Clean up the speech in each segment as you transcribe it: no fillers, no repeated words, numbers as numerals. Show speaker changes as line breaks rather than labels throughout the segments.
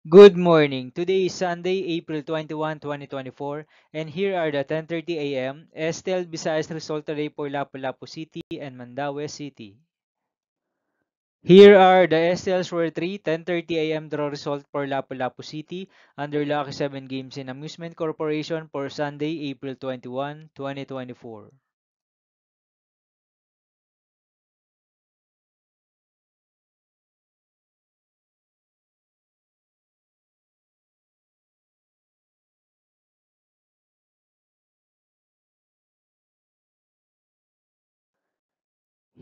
Good morning. Today is Sunday, April 21, 2024, and here are the 10:30 a.m. Estel Visayas result today for Lapu-Lapu City and Mandaue City. Here are the STLs for 10:30 a.m. draw result for Lapu-Lapu City under Lucky 7 Games and Amusement Corporation for Sunday, April 21, 2024.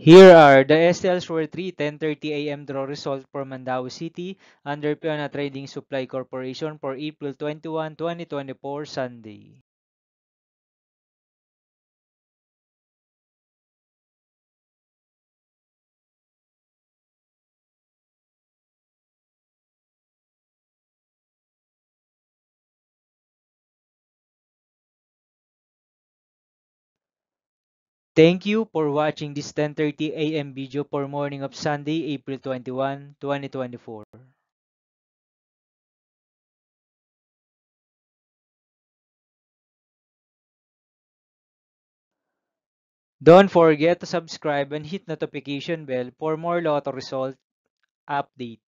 Here are the STLs for 10:30 a.m. draw result for Mandaue City under Piona Trading Supply Corporation for April 21, 2024, Sunday. Thank you for watching this 10:30 a.m. video for morning of Sunday, April 21, 2024. Don't forget to subscribe and hit notification bell for more lotto result update.